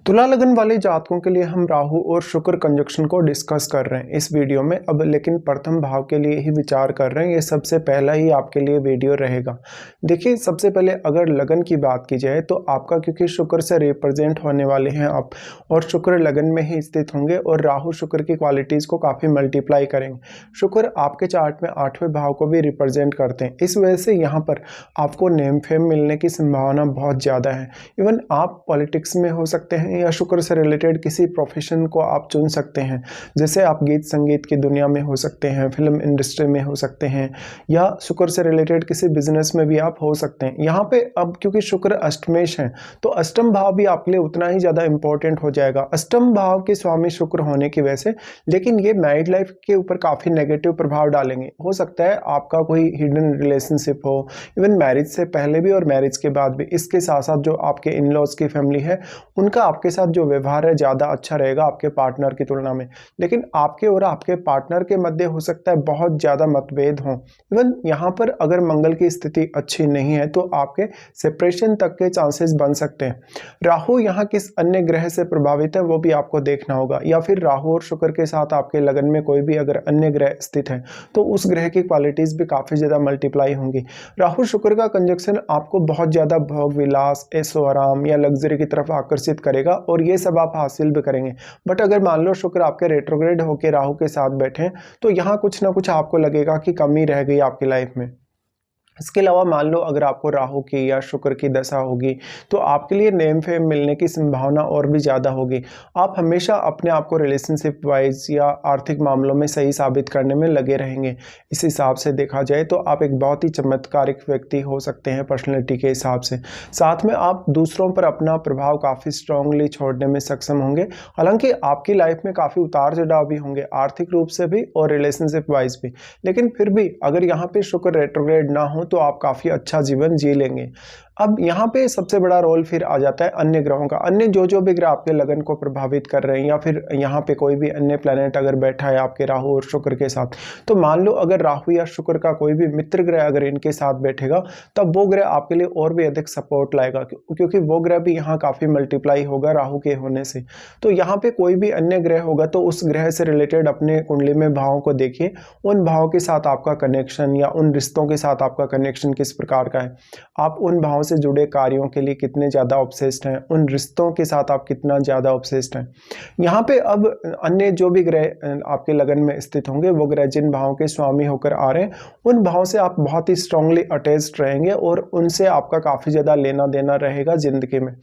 तुला लगन वाले जातकों के लिए हम राहु और शुक्र कंजक्शन को डिस्कस कर रहे हैं इस वीडियो में। अब लेकिन प्रथम भाव के लिए ही विचार कर रहे हैं, ये सबसे पहला ही आपके लिए वीडियो रहेगा। देखिए, सबसे पहले अगर लगन की बात की जाए तो आपका, क्योंकि शुक्र से रिप्रेजेंट होने वाले हैं आप, और शुक्र लगन में ही स्थित होंगे और राहु शुक्र की क्वालिटीज़ को काफ़ी मल्टीप्लाई करेंगे। शुक्र आपके चार्ट में 8वें भाव को भी रिप्रेजेंट करते हैं, इस वजह से यहाँ पर आपको नेम फेम मिलने की संभावना बहुत ज़्यादा है। इवन आप पॉलिटिक्स में हो सकते हैं या शुक्र से रिलेटेड किसी प्रोफेशन को आप चुन सकते हैं, जैसे आप गीत संगीत की दुनिया में हो सकते हैं, फिल्म इंडस्ट्री में हो सकते हैं, या शुक्र से रिलेटेड किसी बिजनेस में भी आप हो सकते हैं। यहाँ पे अब क्योंकि शुक्र अष्टमेश है तो अष्टम भाव भी आपके लिए उतना ही ज़्यादा इंपॉर्टेंट हो जाएगा, अष्टम भाव के स्वामी शुक्र होने की वजह से। लेकिन ये मैरिड लाइफ के ऊपर काफ़ी नेगेटिव प्रभाव डालेंगे। हो सकता है आपका कोई हिडन रिलेशनशिप हो, इवन मैरिज से पहले भी और मैरिज के बाद भी। इसके साथ साथ जो आपके इन लॉज की फैमिली है, उनका आपके साथ जो व्यवहार है ज़्यादा अच्छा रहेगा आपके पार्टनर की तुलना में। लेकिन आपके और आपके पार्टनर के मध्य हो सकता है बहुत ज़्यादा मतभेद हों। इवन यहाँ पर अगर मंगल की स्थिति अच्छी नहीं है तो आपके सेपरेशन तक के चांसेस बन सकते हैं। राहु यहाँ किस अन्य ग्रह से प्रभावित है वो भी आपको देखना होगा, या फिर राहु और शुक्र के साथ आपके लगन में कोई भी अगर अन्य ग्रह स्थित है तो उस ग्रह की क्वालिटीज़ भी काफ़ी ज़्यादा मल्टीप्लाई होंगी। राहु शुक्र का कंजक्शन आपको बहुत ज़्यादा भोग विलास, ऐशो आराम या लग्जरी की तरफ आकर्षित करेगा और ये सब आप हासिल भी करेंगे। बट अगर मान लो शुक्र आपके रेट्रोग्रेड होकर राहु के साथ बैठे तो यहाँ कुछ ना कुछ आपको लगेगा कि कमी रह गई आपकी लाइफ में। इसके अलावा मान लो अगर आपको राहु की या शुक्र की दशा होगी तो आपके लिए नेम फेम मिलने की संभावना और भी ज़्यादा होगी। आप हमेशा अपने आप को रिलेशनशिप वाइज या आर्थिक मामलों में सही साबित करने में लगे रहेंगे। इस हिसाब से देखा जाए तो आप एक बहुत ही चमत्कारिक व्यक्ति हो सकते हैं पर्सनैलिटी के हिसाब से। साथ में आप दूसरों पर अपना प्रभाव काफ़ी स्ट्रांगली छोड़ने में सक्षम होंगे। हालांकि आपकी लाइफ में काफ़ी उतार चढ़ाव भी होंगे, आर्थिक रूप से भी और रिलेशनशिप वाइज भी। लेकिन फिर भी अगर यहाँ पे शुक्र रेट्रोग्रेड ना हो तो आप काफ़ी अच्छा जीवन जी लेंगे। अब यहाँ पे सबसे बड़ा रोल फिर आ जाता है अन्य ग्रहों का। अन्य जो भी ग्रह आपके लगन को प्रभावित कर रहे हैं, या फिर यहाँ पे कोई भी अन्य प्लैनेट अगर बैठा है आपके राहु और शुक्र के साथ, तो मान लो अगर राहु या शुक्र का कोई भी मित्र ग्रह अगर इनके साथ बैठेगा तब वो ग्रह आपके लिए और भी अधिक सपोर्ट लाएगा, क्योंकि वो ग्रह भी यहाँ काफ़ी मल्टीप्लाई होगा राहु के होने से। तो यहाँ पे कोई भी अन्य ग्रह होगा तो उस ग्रह से रिलेटेड अपने कुंडली में भावों को देखिए, उन भावों के साथ आपका कनेक्शन या उन रिश्तों के साथ आपका कनेक्शन किस प्रकार का है, आप उन भावों से जुड़े कार्यों के लिए कितने ज़्यादा ऑब्सेस्ड हैं, उन रिश्तों के साथ आप कितना ज़्यादा ऑब्सेस्ड हैं। यहाँ पे अब अन्य जो भी ग्रह आपके लगन में स्थित होंगे, वो ग्रह जिन भावों के स्वामी होकर आ रहे हैं उन भावों से आप बहुत ही स्ट्रांगली अटैच्ड रहेंगे और उनसे आपका काफ़ी ज़्यादा लेना देना रहेगा ज़िंदगी में।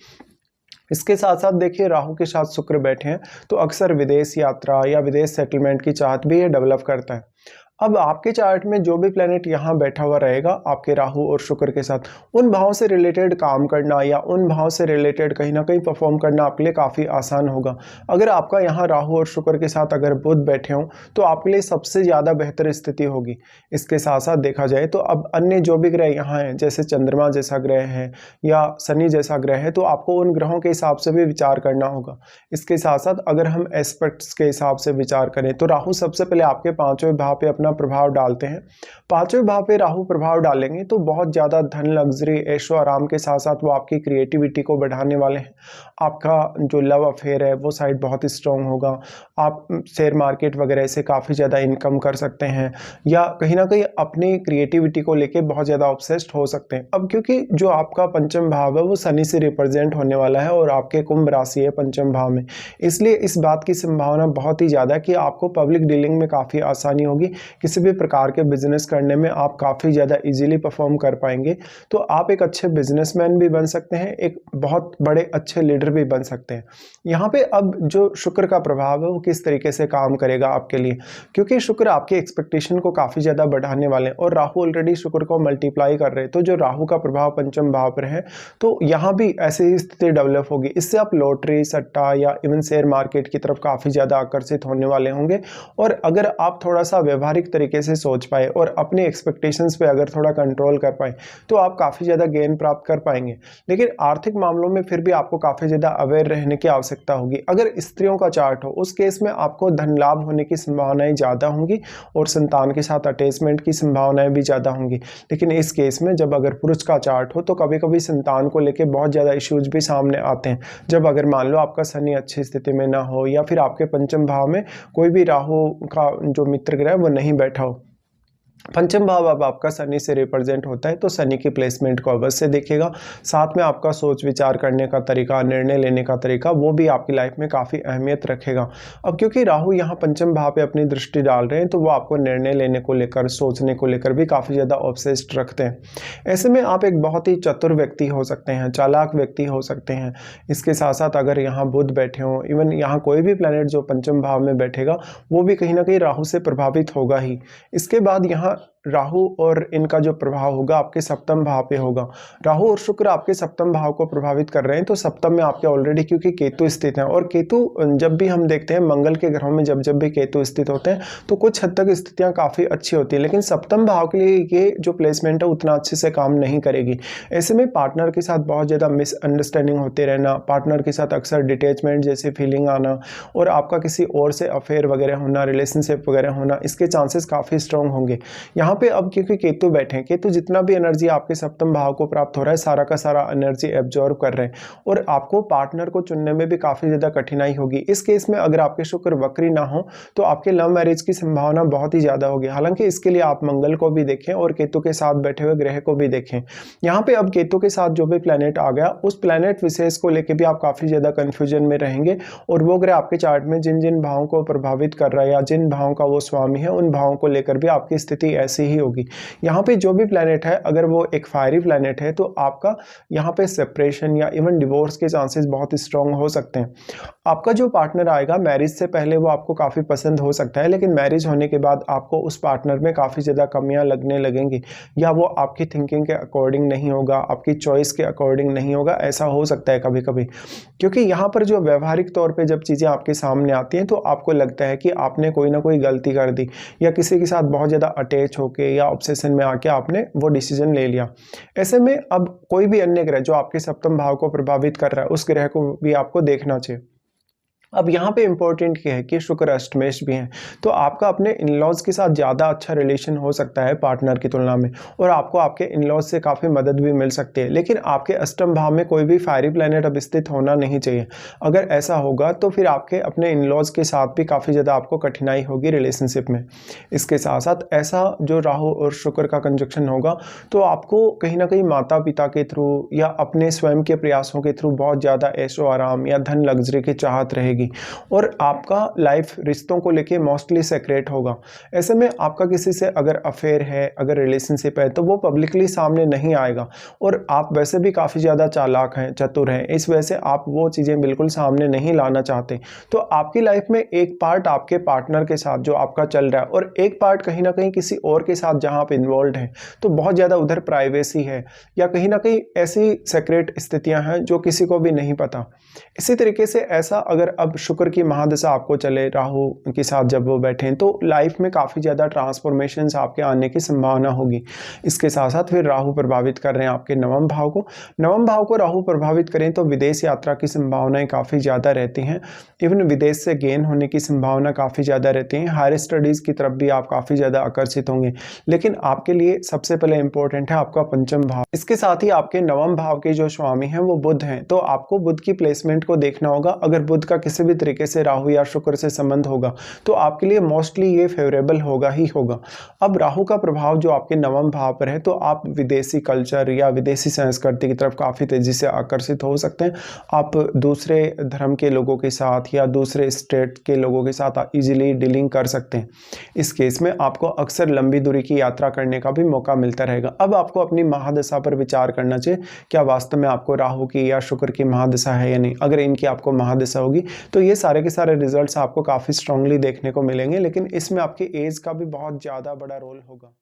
इसके साथ साथ देखिए, राहु के साथ शुक्र बैठे हैं तो अक्सर विदेश यात्रा या विदेश सेटलमेंट की चाहत भी ये डेवलप करता है। अब आपके चार्ट में जो भी प्लेनेट यहाँ बैठा हुआ रहेगा आपके राहु और शुक्र के साथ, उन भावों से रिलेटेड काम करना या उन भावों से रिलेटेड कहीं ना कहीं परफॉर्म करना आपके लिए काफ़ी आसान होगा। अगर आपका यहाँ राहु और शुक्र के साथ अगर बुध बैठे हों तो आपके लिए सबसे ज़्यादा बेहतर स्थिति होगी। इसके साथ साथ देखा जाए तो अब अन्य जो भी ग्रह यहाँ हैं, जैसे चंद्रमा जैसा ग्रह है या शनि जैसा ग्रह है, तो आपको उन ग्रहों के हिसाब से भी विचार करना होगा। इसके साथ साथ अगर हम एस्पेक्ट्स के हिसाब से विचार करें तो राहु सबसे पहले आपके 5वें भाव पे अपना प्रभाव डालते हैं। 5वें भाव पे राहु प्रभाव डालेंगे तो बहुत ज़्यादा धन, लग्जरी, ऐशो आराम के साथ साथ वो आपकी क्रिएटिविटी को बढ़ाने वाले हैं। आपका जो लव अफेयर है वो साइड बहुत ही स्ट्रॉन्ग होगा। आप शेयर मार्केट वगैरह से काफ़ी ज़्यादा इनकम कर सकते हैं, या कहीं ना कहीं अपनी क्रिएटिविटी को लेके बहुत ज़्यादा ऑब्सेस्ड हो सकते हैं। अब क्योंकि जो आपका पंचम भाव है वो शनि से रिप्रेजेंट होने वाला है और आपके कुंभ राशि है पंचम भाव में, इसलिए इस बात की संभावना बहुत ही ज़्यादा है कि आपको पब्लिक डीलिंग में काफ़ी आसानी होगी। किसी भी प्रकार के बिजनेस करने में आप काफ़ी ज़्यादा इजीली परफॉर्म कर पाएंगे। तो आप एक अच्छे बिजनेसमैन भी बन सकते हैं, एक बहुत बड़े अच्छे लीडर भी बन सकते हैं। यहाँ पे अब जो शुक्र का प्रभाव है वो किस तरीके से काम करेगा आपके लिए, क्योंकि शुक्र आपके एक्सपेक्टेशन को काफ़ी ज़्यादा बढ़ाने वाले हैं और राहु ऑलरेडी शुक्र को मल्टीप्लाई कर रहे हैं। तो जो राहु का प्रभाव पंचम भाव पर है तो यहाँ भी ऐसी ही स्थिति डेवलप होगी। इससे आप लॉटरी, सट्टा या इवन शेयर मार्केट की तरफ काफ़ी ज़्यादा आकर्षित होने वाले होंगे। और अगर आप थोड़ा सा व्यवहारिक व्यावहारिक तरीके से सोच पाए और अपने एक्सपेक्टेशंस पे अगर थोड़ा कंट्रोल कर पाए तो आप काफ़ी ज़्यादा गेन प्राप्त कर पाएंगे। लेकिन आर्थिक मामलों में फिर भी आपको काफ़ी ज़्यादा अवेयर रहने की आवश्यकता होगी। अगर स्त्रियों का चार्ट हो उस केस में आपको धन लाभ होने की संभावनाएं ज़्यादा होंगी और संतान के साथ अटैचमेंट की संभावनाएं भी ज़्यादा होंगी। लेकिन इस केस में जब अगर पुरुष का चार्ट हो तो कभी कभी संतान को लेकर बहुत ज़्यादा इश्यूज भी सामने आते हैं। जब अगर मान लो आपका शनि अच्छी स्थिति में ना हो या फिर आपके पंचम भाव में कोई भी राहु का जो मित्र ग्रह वो नहीं बैठा हो। पंचम भाव अब आपका शनि से रिप्रेजेंट होता है तो शनि की प्लेसमेंट को अवश्य देखिएगा। साथ में आपका सोच विचार करने का तरीका, निर्णय लेने का तरीका, वो भी आपकी लाइफ में काफ़ी अहमियत रखेगा। अब क्योंकि राहु यहाँ पंचम भाव पे अपनी दृष्टि डाल रहे हैं तो वो आपको निर्णय लेने को लेकर, सोचने को लेकर भी काफ़ी ज़्यादा ऑब्सेस्ड रखते हैं। ऐसे में आप एक बहुत ही चतुर व्यक्ति हो सकते हैं, चालाक व्यक्ति हो सकते हैं। इसके साथ साथ अगर यहाँ बुध बैठे हों, इवन यहाँ कोई भी प्लैनेट जो पंचम भाव में बैठेगा वो भी कहीं ना कहीं राहु से प्रभावित होगा ही। इसके बाद यहाँ राहु और इनका जो प्रभाव होगा आपके सप्तम भाव पे होगा। राहु और शुक्र आपके सप्तम भाव को प्रभावित कर रहे हैं तो सप्तम में आपके ऑलरेडी क्योंकि केतु स्थित है और केतु जब भी हम देखते हैं मंगल के ग्रहों में जब भी केतु स्थित होते हैं तो कुछ हद तक स्थितियां काफ़ी अच्छी होती है। लेकिन सप्तम भाव के लिए ये जो प्लेसमेंट है उतना अच्छे से काम नहीं करेगी। ऐसे में पार्टनर के साथ बहुत ज़्यादा मिसअंडरस्टैंडिंग होते रहना, पार्टनर के साथ अक्सर डिटैचमेंट जैसी फीलिंग आना और आपका किसी और से अफेयर वगैरह होना, रिलेशनशिप वगैरह होना, इसके चांसेस काफ़ी स्ट्रॉन्ग होंगे। यहाँ पे अब क्योंकि केतु बैठे हैं, केतु जितना भी एनर्जी आपके सप्तम भाव को प्राप्त हो रहा है सारा का सारा एनर्जी एब्जॉर्ब कर रहे हैं और आपको पार्टनर को चुनने में भी काफ़ी ज़्यादा कठिनाई होगी। इस केस में अगर आपके शुक्र वक्री ना हो तो आपके लव मैरिज की संभावना बहुत ही ज़्यादा होगी। हालांकि इसके लिए आप मंगल को भी देखें और केतु के साथ बैठे हुए ग्रह को भी देखें। यहाँ पे अब केतु के साथ जो भी प्लैनेट आ गया उस प्लैनेट विशेष को लेकर भी आप काफ़ी ज़्यादा कन्फ्यूजन में रहेंगे और वो ग्रह आपके चार्ट में जिन जिन भावों को प्रभावित कर रहा है या जिन भावों का वो स्वामी है उन भावों को लेकर भी आपकी स्थिति ऐसी ही होगी। यहाँ पे जो भी प्लैनेट है अगर वो एक फायरी प्लैनेट है तो आपका यहाँ पे सेपरेशन या इवन डिवोर्स के चांसेस बहुत स्ट्रॉन्ग हो सकते हैं। आपका जो पार्टनर आएगा मैरिज से पहले वो आपको काफ़ी पसंद हो सकता है लेकिन मैरिज होने के बाद आपको उस पार्टनर में काफ़ी ज़्यादा कमियां लगने लगेंगी या वो आपकी थिंकिंग के अकॉर्डिंग नहीं होगा, आपकी चॉइस के अकॉर्डिंग नहीं होगा। ऐसा हो सकता है कभी कभी क्योंकि यहाँ पर जो व्यवहारिक तौर पे जब चीज़ें आपके सामने आती हैं तो आपको लगता है कि आपने कोई ना कोई गलती कर दी या किसी के साथ बहुत ज़्यादा अटैच होके या ऑब्सेशन में आके आपने वो डिसीजन ले लिया। ऐसे में अब कोई भी अन्य ग्रह जो आपके सप्तम भाव को प्रभावित कर रहा है उस ग्रह को भी आपको देखना चाहिए। अब यहाँ पे इम्पोर्टेंट क्या है कि शुक्र अष्टमेश भी हैं तो आपका अपने इन-लॉज के साथ ज़्यादा अच्छा रिलेशन हो सकता है पार्टनर की तुलना में और आपको आपके इन-लॉज से काफ़ी मदद भी मिल सकती है। लेकिन आपके अष्टम भाव में कोई भी फायरी प्लैनेट अब स्थित होना नहीं चाहिए। अगर ऐसा होगा तो फिर आपके अपने इन-लॉज के साथ भी काफ़ी ज़्यादा आपको कठिनाई होगी रिलेशनशिप में। इसके साथ साथ ऐसा जो राहु और शुक्र का कंजक्शन होगा तो आपको कहीं ना कहीं माता पिता के थ्रू या अपने स्वयं के प्रयासों के थ्रू बहुत ज़्यादा ऐशो आराम या धन लग्जरी की चाहत रहेगी और आपका लाइफ रिश्तों को लेके मोस्टली सेक्रेट होगा। ऐसे में आपका किसी से अगर अफेयर है, अगर रिलेशनशिप है तो वो पब्लिकली सामने नहीं आएगा और आप वैसे भी काफ़ी ज़्यादा चालाक हैं, चतुर हैं, इस वजह से आप वो चीज़ें बिल्कुल सामने नहीं लाना चाहते। तो आपकी लाइफ में एक पार्ट आपके पार्टनर के साथ जो आपका चल रहा है और एक पार्ट कहीं ना कहीं किसी और के साथ जहाँ आप इन्वॉल्व हैं तो बहुत ज़्यादा उधर प्राइवेसी है या कहीं ना कहीं ऐसी सेक्रेट स्थितियाँ हैं जो किसी को भी नहीं पता। इसी तरीके से ऐसा अगर अब शुक्र की महादशा आपको चले राहु के साथ जब वो बैठें तो लाइफ में काफ़ी ज़्यादा ट्रांसफॉर्मेशंस आपके आने की संभावना होगी। इसके साथ साथ फिर राहु प्रभावित कर रहे हैं आपके नवम भाव को। नवम भाव को राहु प्रभावित करें तो विदेश यात्रा की संभावनाएं काफ़ी ज़्यादा रहती हैं। इवन विदेश से गेन होने की संभावना काफ़ी ज़्यादा रहती है। हायर स्टडीज़ की तरफ भी आप काफ़ी ज़्यादा आकर्षित होंगे। लेकिन आपके लिए सबसे पहले इंपॉर्टेंट है आपका पंचम भाव। इसके साथ ही आपके नवम भाव के जो स्वामी हैं वो बुध हैं तो आपको बुध की प्लेसमेंट को देखना होगा। अगर बुध का किसी भी तरीके से राहु या शुक्र से संबंध होगा तो आपके लिए मोस्टली ये फेवरेबल होगा ही होगा। अब राहु का प्रभाव जो आपके नवम भाव पर है तो आप विदेशी कल्चर या विदेशी संस्कृति की तरफ काफ़ी तेज़ी से आकर्षित हो सकते हैं। आप दूसरे धर्म के लोगों के साथ या दूसरे स्टेट के लोगों के साथ इजीली डीलिंग कर सकते हैं। इस केस में आपको अक्सर लंबी दूरी की यात्रा करने का भी मौका मिलता रहेगा। अब आपको अपनी महादशा पर विचार करना चाहिए, क्या वास्तव में आपको राहु की या शुक्र की महादशा है या नहीं। अगर इनकी आपको महादशा होगी तो ये सारे के सारे रिजल्ट्स आपको काफ़ी स्ट्रांगली देखने को मिलेंगे, लेकिन इसमें आपकी एज का भी बहुत ज़्यादा बड़ा रोल होगा।